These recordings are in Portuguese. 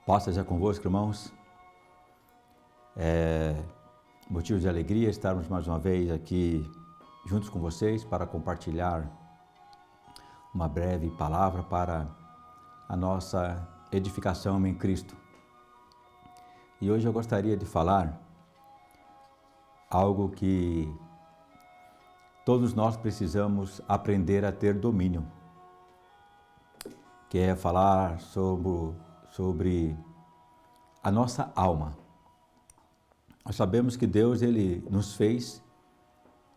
Paz seja convosco, irmãos. Motivo de alegria estarmos mais uma vez aqui juntos com vocês para compartilhar uma breve palavra para a nossa edificação em Cristo. E hoje eu gostaria de falar algo que todos nós precisamos aprender a ter domínio, que é falar sobre a nossa alma. Nós sabemos que Deus ele nos fez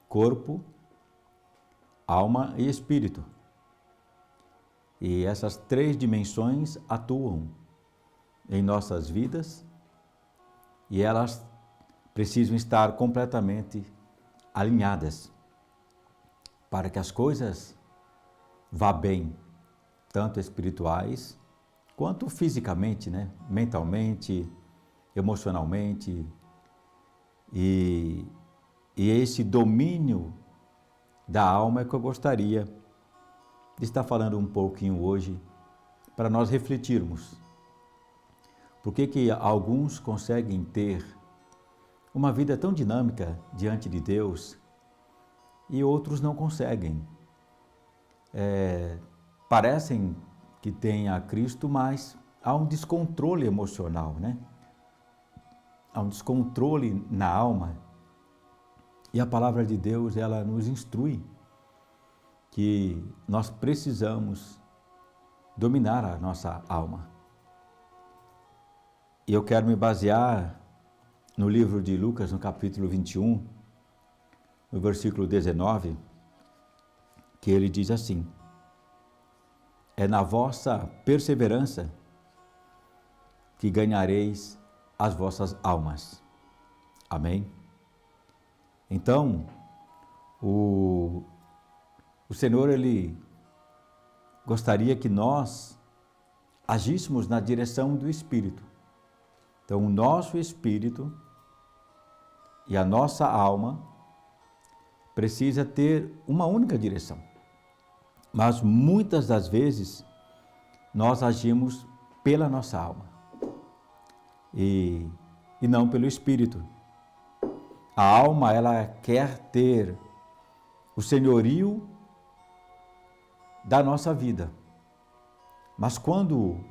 corpo, alma e espírito. E essas três dimensões atuam em nossas vidas e elas precisam estar completamente alinhadas para que as coisas vá bem, tanto espirituais quanto fisicamente, né? Mentalmente, emocionalmente. E esse domínio da alma é que eu gostaria de estar falando um pouquinho hoje para nós refletirmos. Por que alguns conseguem ter uma vida tão dinâmica diante de Deus e outros não conseguem? Parecem que têm a Cristo, mas há um descontrole emocional, né? Há um descontrole na alma. E a palavra de Deus, ela nos instrui que nós precisamos dominar a nossa alma. E eu quero me basear no livro de Lucas, no capítulo 21, no versículo 19, que ele diz assim: é na vossa perseverança que ganhareis as vossas almas. Amém? Então, o Senhor, ele gostaria que nós agíssemos na direção do Espírito. Então, o nosso Espírito e a nossa alma precisa ter uma única direção. Mas muitas das vezes nós agimos pela nossa alma e não pelo Espírito. A alma, ela quer ter o senhorio da nossa vida. Mas quando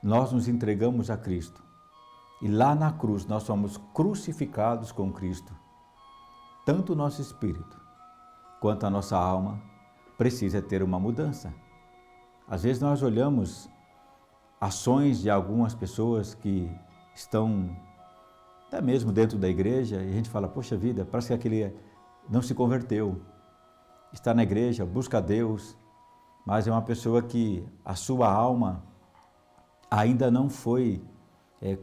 nós nos entregamos a Cristo e lá na cruz nós somos crucificados com Cristo, tanto o nosso espírito quanto a nossa alma precisa ter uma mudança. Às vezes nós olhamos ações de algumas pessoas que estão até mesmo dentro da igreja e a gente fala, poxa vida, parece que aquele não se converteu, está na igreja, busca a Deus, mas é uma pessoa que a sua alma ainda não foi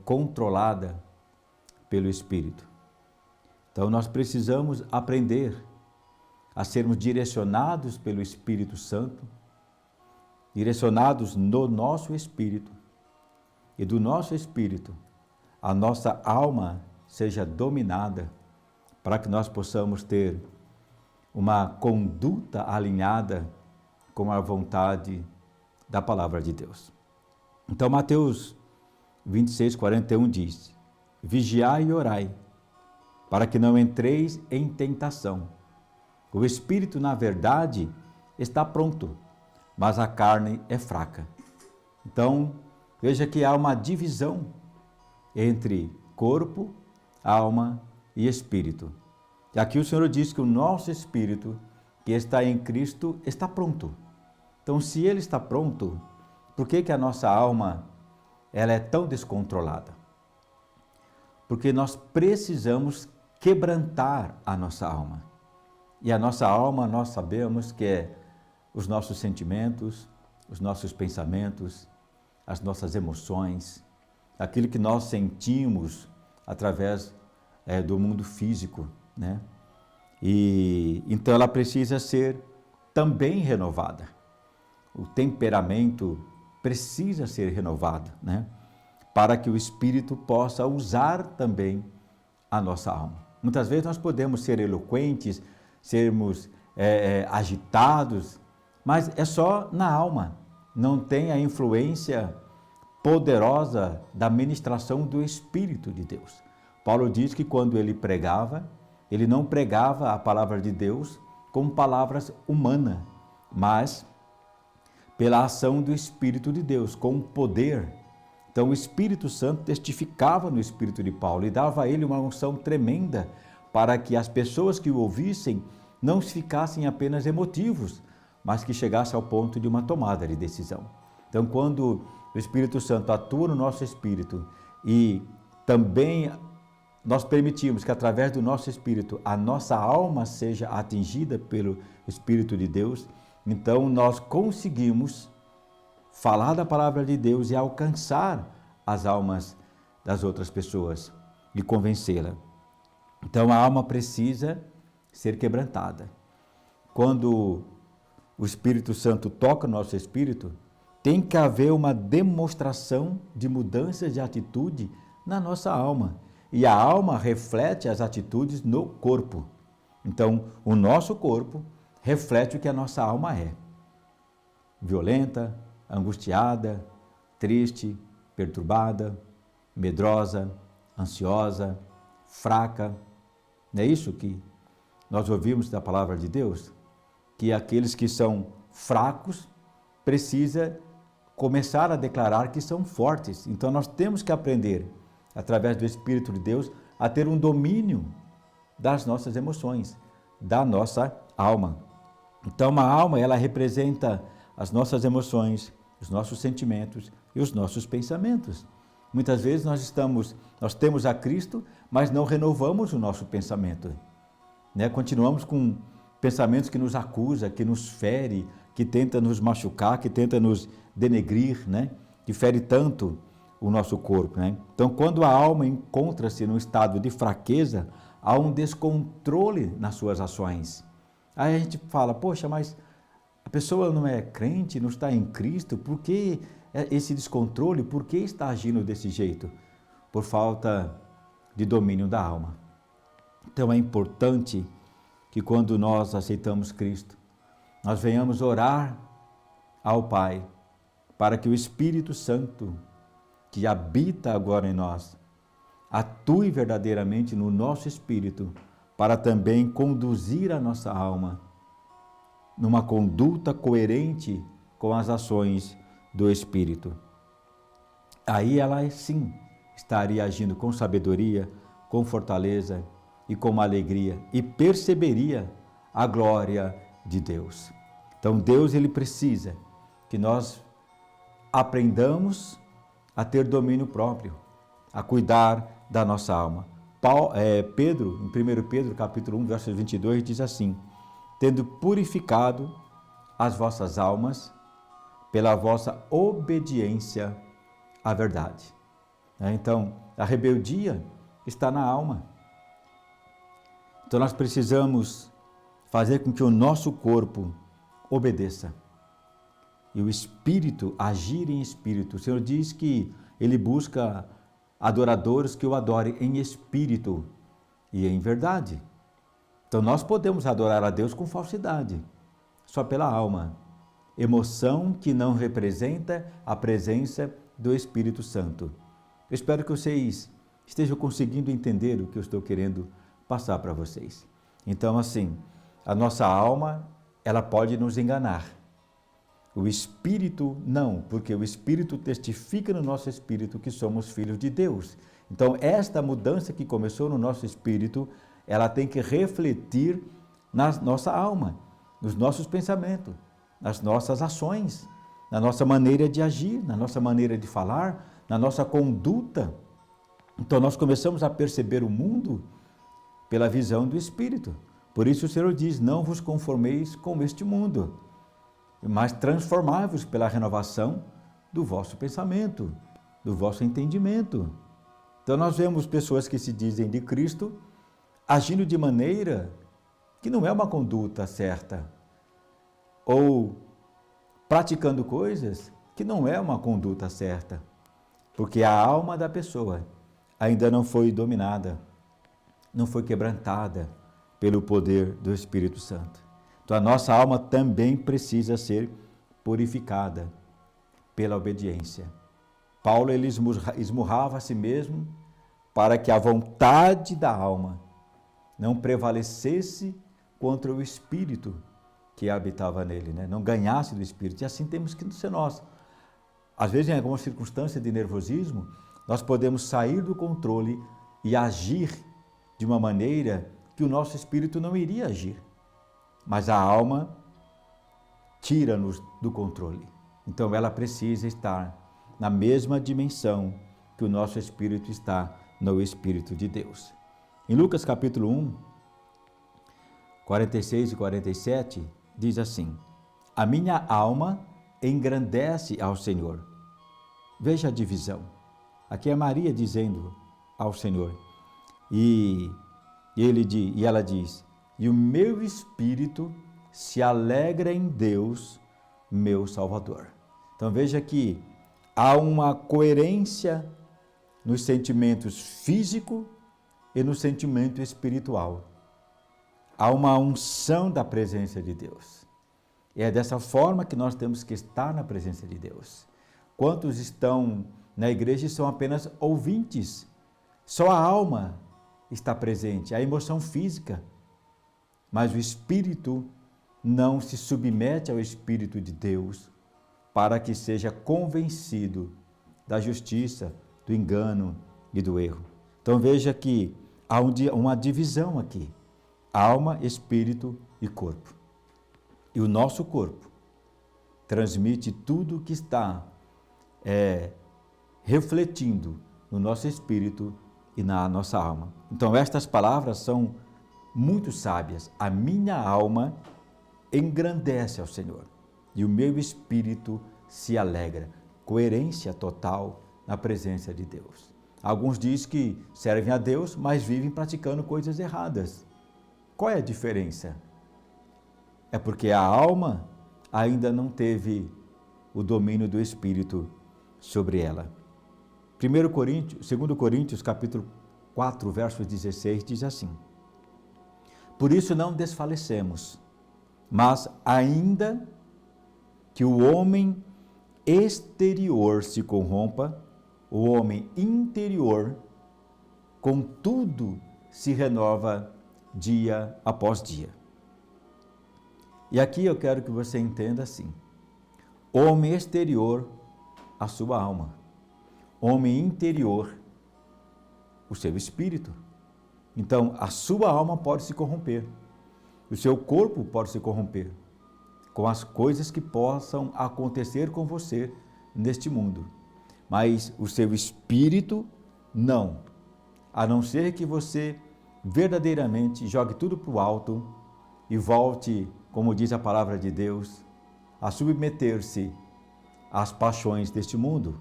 controlada pelo Espírito. Então nós precisamos aprender a sermos direcionados pelo Espírito Santo, direcionados no nosso espírito, e do nosso espírito a nossa alma seja dominada para que nós possamos ter uma conduta alinhada com a vontade da palavra de Deus. Então Mateus 26:41 diz: vigiai e orai, para que não entreis em tentação. O espírito, na verdade, está pronto, mas a carne é fraca. Então, veja que há uma divisão entre corpo, alma e espírito. E aqui o Senhor diz que o nosso espírito, que está em Cristo, está pronto. Então, se ele está pronto, por que a nossa alma ela é tão descontrolada? Porque nós precisamos quebrantar a nossa alma. E a nossa alma, nós sabemos que é os nossos sentimentos, os nossos pensamentos, as nossas emoções, aquilo que nós sentimos através do mundo físico, né? E então ela precisa ser também renovada. O temperamento precisa ser renovado, né? Para que o Espírito possa usar também a nossa alma. Muitas vezes nós podemos ser eloquentes, sermos agitados, mas é só na alma, não tem a influência poderosa da ministração do Espírito de Deus. Paulo diz que quando ele pregava, ele não pregava a palavra de Deus com palavras humanas, mas pela ação do Espírito de Deus, com poder. Então o Espírito Santo testificava no Espírito de Paulo e dava a ele uma unção tremenda para que as pessoas que o ouvissem não ficassem apenas emotivos, mas que chegassem ao ponto de uma tomada de decisão. Então quando o Espírito Santo atua no nosso espírito e também nós permitimos que através do nosso espírito a nossa alma seja atingida pelo Espírito de Deus, então nós conseguimos falar da palavra de Deus e alcançar as almas das outras pessoas e convencê-la. Então a alma precisa ser quebrantada. Quando o Espírito Santo toca no nosso espírito, tem que haver uma demonstração de mudanças de atitude na nossa alma. E a alma reflete as atitudes no corpo. Então, o nosso corpo reflete o que a nossa alma é. Violenta, angustiada, triste, perturbada, medrosa, ansiosa, fraca. Não é isso que nós ouvimos da palavra de Deus? Que aqueles que são fracos precisam começar a declarar que são fortes. Então nós temos que aprender, através do Espírito de Deus, a ter um domínio das nossas emoções, da nossa alma. Então a alma, ela representa as nossas emoções, os nossos sentimentos e os nossos pensamentos. Muitas vezes nós temos a Cristo, mas não renovamos o nosso pensamento. Continuamos com pensamentos que nos acusam, que nos fere, que tenta nos machucar, que tenta nos denegrir, que fere tanto o nosso corpo. Então, quando a alma encontra-se num estado de fraqueza, há um descontrole nas suas ações. Aí a gente fala, poxa, mas a pessoa não é crente, não está em Cristo, por que esse descontrole? Por que está agindo desse jeito? Por falta de domínio da alma. Então é importante que quando nós aceitamos Cristo, nós venhamos orar ao Pai, para que o Espírito Santo, que habita agora em nós, atue verdadeiramente no nosso espírito, para também conduzir a nossa alma numa conduta coerente com as ações do Espírito. Aí ela sim estaria agindo com sabedoria, com fortaleza e com alegria e perceberia a glória de Deus. Então Deus, ele precisa que nós aprendamos a ter domínio próprio, a cuidar da nossa alma. Pedro, em 1 Pedro, capítulo 1, verso 22, diz assim: tendo purificado as vossas almas pela vossa obediência à verdade. Então, a rebeldia está na alma. Então, nós precisamos fazer com que o nosso corpo obedeça e o espírito agir em espírito. O Senhor diz que Ele busca adoradores que o adorem em espírito e em verdade. Então nós podemos adorar a Deus com falsidade, só pela alma. Emoção que não representa a presença do Espírito Santo. Eu espero que vocês estejam conseguindo entender o que eu estou querendo passar para vocês. Então, assim, a nossa alma, ela pode nos enganar. O Espírito não, porque o Espírito testifica no nosso espírito que somos filhos de Deus. Então, esta mudança que começou no nosso espírito, ela tem que refletir na nossa alma, nos nossos pensamentos, nas nossas ações, na nossa maneira de agir, na nossa maneira de falar, na nossa conduta. Então, nós começamos a perceber o mundo pela visão do Espírito. Por isso o Senhor diz, não vos conformeis com este mundo, mas transformai-vos pela renovação do vosso pensamento, do vosso entendimento. Então nós vemos pessoas que se dizem de Cristo agindo de maneira que não é uma conduta certa, ou praticando coisas que não é uma conduta certa, porque a alma da pessoa ainda não foi dominada, não foi quebrantada pelo poder do Espírito Santo. Então a nossa alma também precisa ser purificada pela obediência. Paulo ele esmurrava a si mesmo para que a vontade da alma não prevalecesse contra o espírito que habitava nele, né? Não ganhasse do espírito. E assim temos que ser nós. Às vezes, em alguma circunstância de nervosismo, nós podemos sair do controle e agir de uma maneira que o nosso espírito não iria agir. Mas a alma tira-nos do controle. Então ela precisa estar na mesma dimensão que o nosso espírito está no Espírito de Deus. Em Lucas capítulo 1, 46 e 47, diz assim: a minha alma engrandece ao Senhor. Veja a divisão. Aqui é Maria dizendo ao Senhor. E ela diz: e o meu espírito se alegra em Deus, meu Salvador. Então veja que há uma coerência nos sentimentos físico e no sentimento espiritual. Há uma unção da presença de Deus. E é dessa forma que nós temos que estar na presença de Deus. Quantos estão na igreja e são apenas ouvintes? Só a alma está presente, a emoção física. Mas o espírito não se submete ao Espírito de Deus para que seja convencido da justiça, do engano e do erro. Então veja que há uma divisão aqui: alma, espírito e corpo. E o nosso corpo transmite tudo o que está refletindo no nosso espírito e na nossa alma. Então estas palavras são muito sábias. A minha alma engrandece ao Senhor e o meu espírito se alegra. Coerência total na presença de Deus. Alguns dizem que servem a Deus, mas vivem praticando coisas erradas. Qual é a diferença? É porque a alma ainda não teve o domínio do Espírito sobre ela. 2 Coríntios, capítulo 4, verso 16, diz assim: por isso não desfalecemos, mas ainda que o homem exterior se corrompa, o homem interior, contudo, se renova dia após dia. E aqui eu quero que você entenda assim: homem exterior, a sua alma; homem interior, o seu espírito. Então, a sua alma pode se corromper, o seu corpo pode se corromper com as coisas que possam acontecer com você neste mundo, mas o seu espírito não, a não ser que você verdadeiramente jogue tudo para o alto e volte, como diz a palavra de Deus, a submeter-se às paixões deste mundo.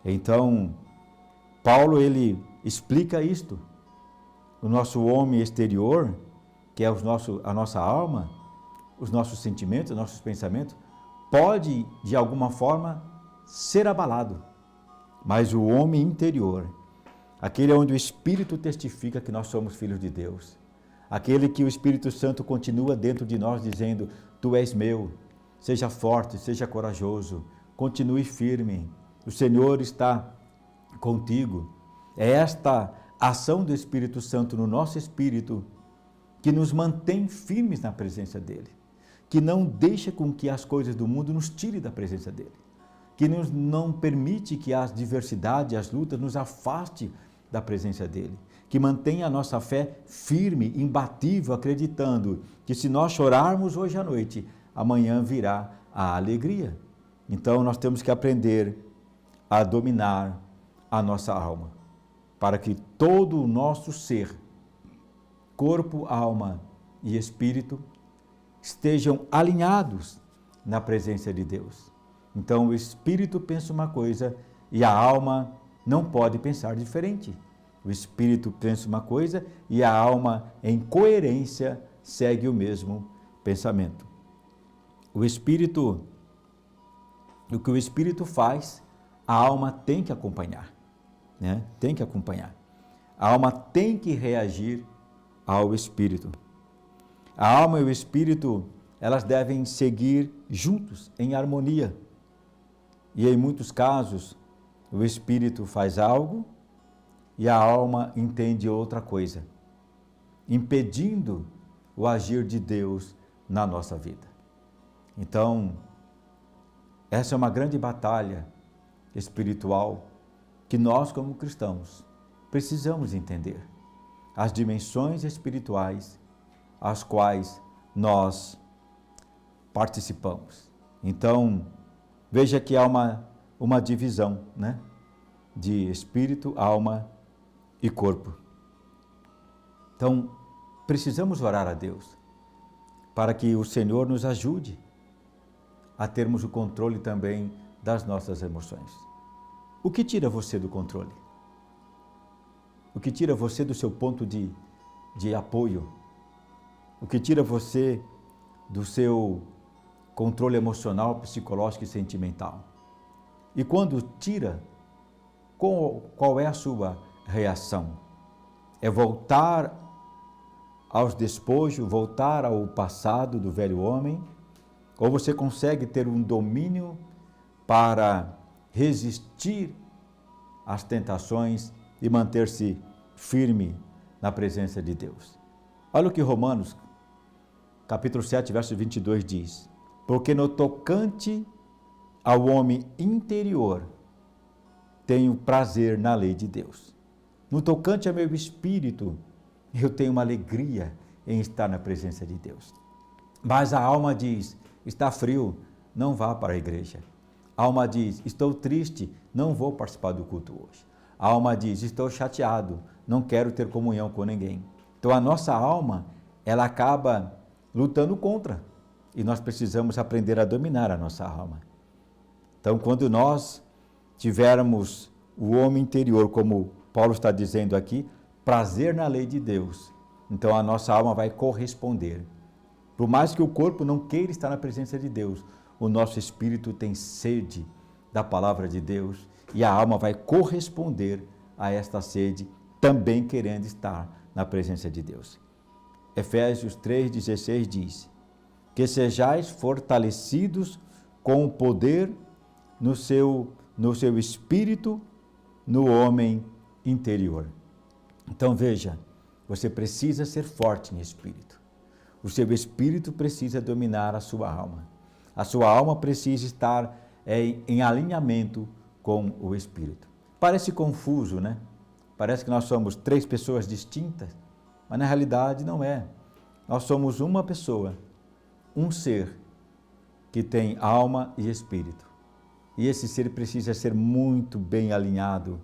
Então, Paulo ele explica isto. O nosso homem exterior, que é a nossa alma, os nossos sentimentos, os nossos pensamentos, pode, de alguma forma, ser abalado. Mas o homem interior, aquele onde o Espírito testifica que nós somos filhos de Deus, aquele que o Espírito Santo continua dentro de nós dizendo: tu és meu, seja forte, seja corajoso, continue firme, o Senhor está contigo. É esta ação do Espírito Santo no nosso espírito que nos mantém firmes na presença dele, que não deixa com que as coisas do mundo nos tirem da presença dele, que não permite que as diversidades, as lutas nos afaste da presença dele, que mantém a nossa fé firme, imbatível, acreditando que se nós chorarmos hoje à noite, amanhã virá a alegria. Então nós temos que aprender a dominar a nossa alma, para que todo o nosso ser, corpo, alma e espírito, estejam alinhados na presença de Deus. Então o espírito pensa uma coisa e a alma não pode pensar diferente. O espírito pensa uma coisa e a alma, em coerência, segue o mesmo pensamento. O que o espírito faz, a alma tem que acompanhar, né? Tem que acompanhar. A alma tem que reagir ao espírito. A alma e o espírito, elas devem seguir juntos, em harmonia. E em muitos casos, o espírito faz algo e a alma entende outra coisa, impedindo o agir de Deus na nossa vida. Então, essa é uma grande batalha espiritual que nós, como cristãos, precisamos entender. As dimensões espirituais às quais nós participamos. Então, veja que há uma divisão, né, de espírito, alma e corpo. Então, precisamos orar a Deus para que o Senhor nos ajude a termos o controle também das nossas emoções. O que tira você do controle? O que tira você do seu ponto de apoio? O que tira você do seu controle emocional, psicológico e sentimental? E quando tira, qual é a sua reação? É voltar aos despojos, voltar ao passado do velho homem? Ou você consegue ter um domínio para resistir às tentações e manter-se firme na presença de Deus? Olha o que Romanos, capítulo 7, verso 22 diz: porque no tocante ao homem interior, tenho prazer na lei de Deus. No tocante ao meu espírito, eu tenho uma alegria em estar na presença de Deus. Mas a alma diz: está frio, não vá para a igreja. A alma diz: estou triste, não vou participar do culto hoje. A alma diz: estou chateado, não quero ter comunhão com ninguém. Então a nossa alma, ela acaba lutando contra. E nós precisamos aprender a dominar a nossa alma. Então, quando nós tivermos o homem interior, como Paulo está dizendo aqui, prazer na lei de Deus, então a nossa alma vai corresponder. Por mais que o corpo não queira estar na presença de Deus, o nosso espírito tem sede da palavra de Deus e a alma vai corresponder a esta sede, também querendo estar na presença de Deus. Efésios 3,16 diz: que sejais fortalecidos com o poder no seu espírito, no homem interior. Então veja, você precisa ser forte em espírito. O seu espírito precisa dominar a sua alma. A sua alma precisa estar em alinhamento com o espírito. Parece confuso, né? Parece que nós somos três pessoas distintas, mas na realidade não é. Nós somos uma pessoa, um ser que tem alma e espírito. E esse ser precisa ser muito bem alinhado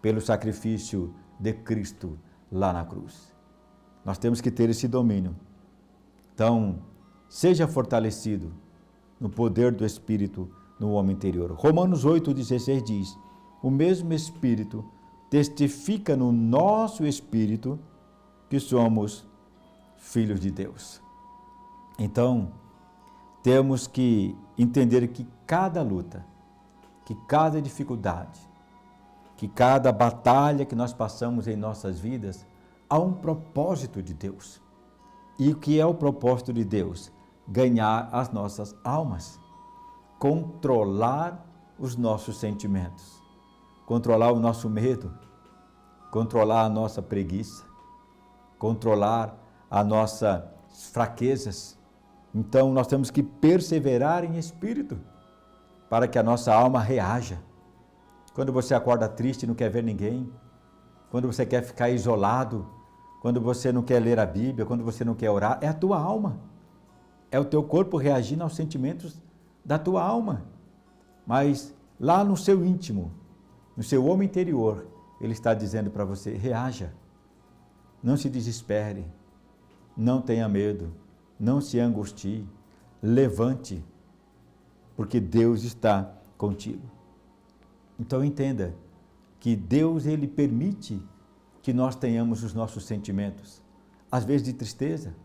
pelo sacrifício de Cristo lá na cruz. Nós temos que ter esse domínio. Então, seja fortalecido no poder do Espírito no homem interior. Romanos 8,16 diz: o mesmo Espírito testifica no nosso espírito que somos filhos de Deus. Então, temos que entender que cada luta, que cada dificuldade, que cada batalha que nós passamos em nossas vidas, há um propósito de Deus. E o que é o propósito de Deus? Ganhar as nossas almas, controlar os nossos sentimentos, controlar o nosso medo, controlar a nossa preguiça, controlar as nossas fraquezas. Então, nós temos que perseverar em espírito para que a nossa alma reaja. Quando você acorda triste e não quer ver ninguém, quando você quer ficar isolado, quando você não quer ler a Bíblia, quando você não quer orar, é a tua alma. É o teu corpo reagindo aos sentimentos da tua alma. Mas lá no seu íntimo, no seu homem interior, ele está dizendo para você: reaja, não se desespere, não tenha medo, não se angustie, levante, porque Deus está contigo. Então entenda que Deus, ele permite que nós tenhamos os nossos sentimentos, às vezes de tristeza,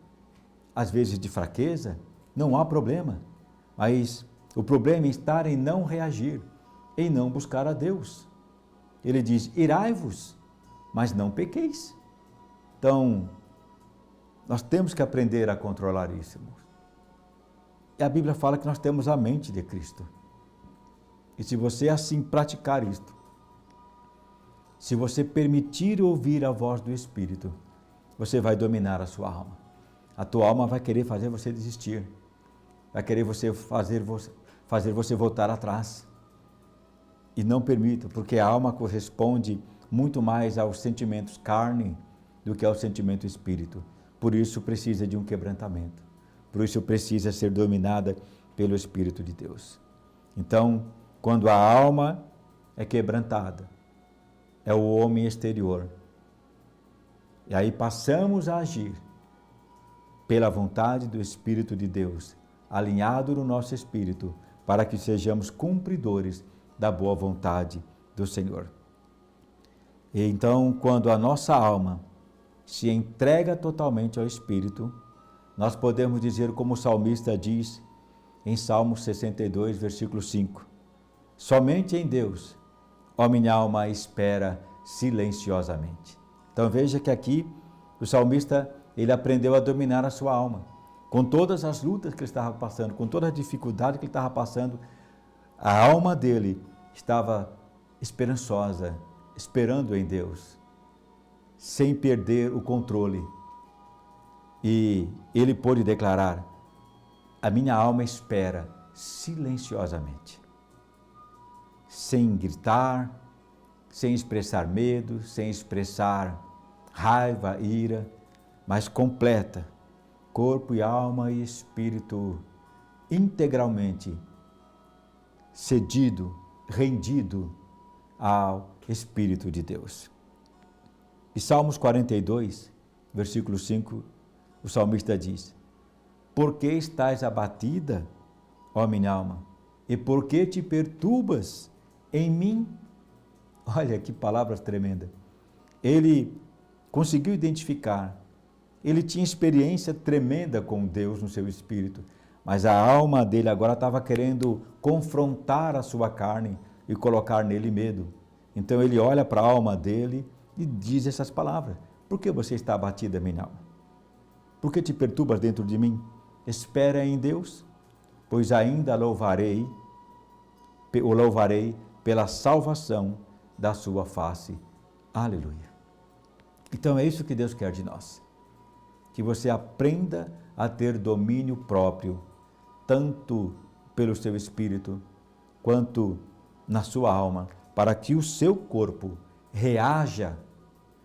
às vezes de fraqueza, não há problema, mas o problema está em não reagir, em não buscar a Deus. Ele diz: irai-vos, mas não pequeis. Então, nós temos que aprender a controlar isso, irmãos. E a Bíblia fala que nós temos a mente de Cristo. E se você assim praticar isto, se você permitir ouvir a voz do Espírito, você vai dominar a sua alma. A tua alma vai querer fazer você desistir, vai querer fazer você voltar atrás. E não permita, porque a alma corresponde muito mais aos sentimentos carne do que ao sentimento espírito. Por isso precisa de um quebrantamento. Por isso precisa ser dominada pelo Espírito de Deus. Então, quando a alma é quebrantada, é o homem exterior. E aí passamos a agir pela vontade do Espírito de Deus, alinhado no nosso espírito, para que sejamos cumpridores da boa vontade do Senhor. E então, quando a nossa alma se entrega totalmente ao Espírito, nós podemos dizer como o salmista diz em Salmo 62, versículo 5, somente em Deus, ó minha alma espera silenciosamente. Então veja que aqui o salmista, ele aprendeu a dominar a sua alma. Com todas as lutas que ele estava passando, com toda a dificuldade que ele estava passando, a alma dele estava esperançosa, esperando em Deus, sem perder o controle. E ele pôde declarar, a minha alma espera silenciosamente, sem gritar, sem expressar medo, sem expressar raiva, ira, mas completa, corpo e alma e espírito integralmente cedido, rendido ao Espírito de Deus. E Salmos 42, versículo 5, o salmista diz, por que estás abatida, ó minha alma, e por que te perturbas em mim? Olha que palavra tremenda. Ele conseguiu identificar, ele tinha experiência tremenda com Deus no seu espírito, mas a alma dele agora estava querendo confrontar a sua carne e colocar nele medo. Então ele olha para a alma dele e diz essas palavras, por que você está abatida, minha alma? Por que te perturbas dentro de mim? Espera em Deus, pois ainda o louvarei pela salvação da sua face. Aleluia. Então é isso que Deus quer de nós, que você aprenda a ter domínio próprio, tanto pelo seu espírito, quanto na sua alma, para que o seu corpo reaja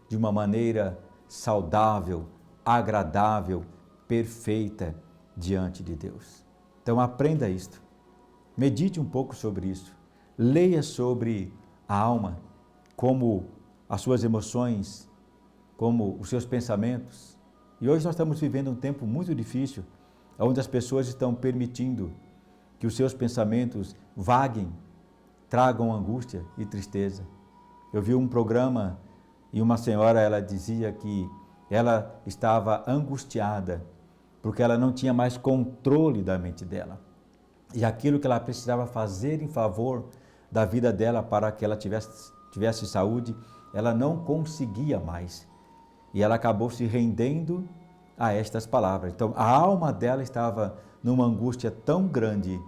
de uma maneira saudável, agradável, perfeita diante de Deus. Então aprenda isto, medite um pouco sobre isso, leia sobre a alma, como as suas emoções, como os seus pensamentos. E hoje nós estamos vivendo um tempo muito difícil, onde as pessoas estão permitindo que os seus pensamentos vaguem, tragam angústia e tristeza. Eu vi um programa e uma senhora, ela dizia que ela estava angustiada, porque ela não tinha mais controle da mente dela. E aquilo que ela precisava fazer em favor da vida dela para que ela tivesse saúde, ela não conseguia mais. E ela acabou se rendendo a estas palavras. Então, a alma dela estava numa angústia tão grande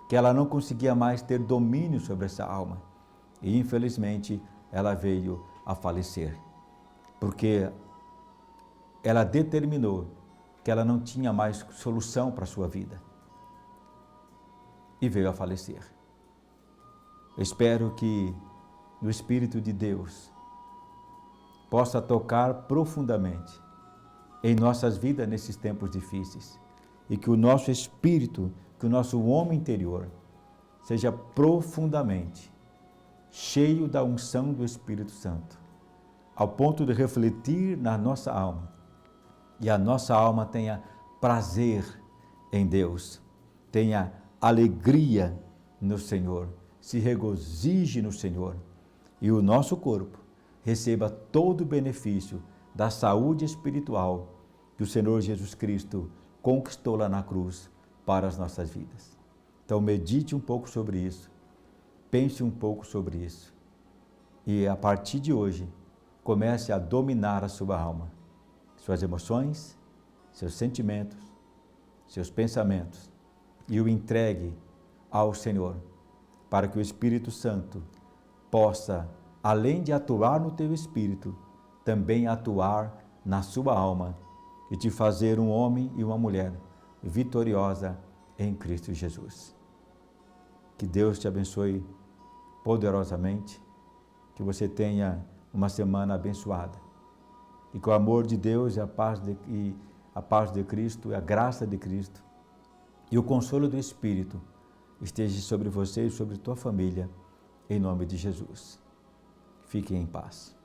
que ela não conseguia mais ter domínio sobre essa alma. E, infelizmente, ela veio a falecer, porque ela determinou que ela não tinha mais solução para a sua vida e veio a falecer. Eu espero que o Espírito de Deus possa tocar profundamente em nossas vidas nesses tempos difíceis e que o nosso espírito, que o nosso homem interior seja profundamente cheio da unção do Espírito Santo, ao ponto de refletir na nossa alma e a nossa alma tenha prazer em Deus, tenha alegria no Senhor, se regozije no Senhor e o nosso corpo receba todo o benefício da saúde espiritual que o Senhor Jesus Cristo conquistou lá na cruz para as nossas vidas. Então medite um pouco sobre isso, pense um pouco sobre isso e a partir de hoje comece a dominar a sua alma, suas emoções, seus sentimentos, seus pensamentos e o entregue ao Senhor para que o Espírito Santo possa, além de atuar no teu espírito, também atuar na sua alma e te fazer um homem e uma mulher vitoriosa em Cristo Jesus. Que Deus te abençoe poderosamente, que você tenha uma semana abençoada e que o amor de Deus e a paz de Cristo, a graça de Cristo e o consolo do Espírito esteja sobre você e sobre tua família, em nome de Jesus. Fiquem em paz.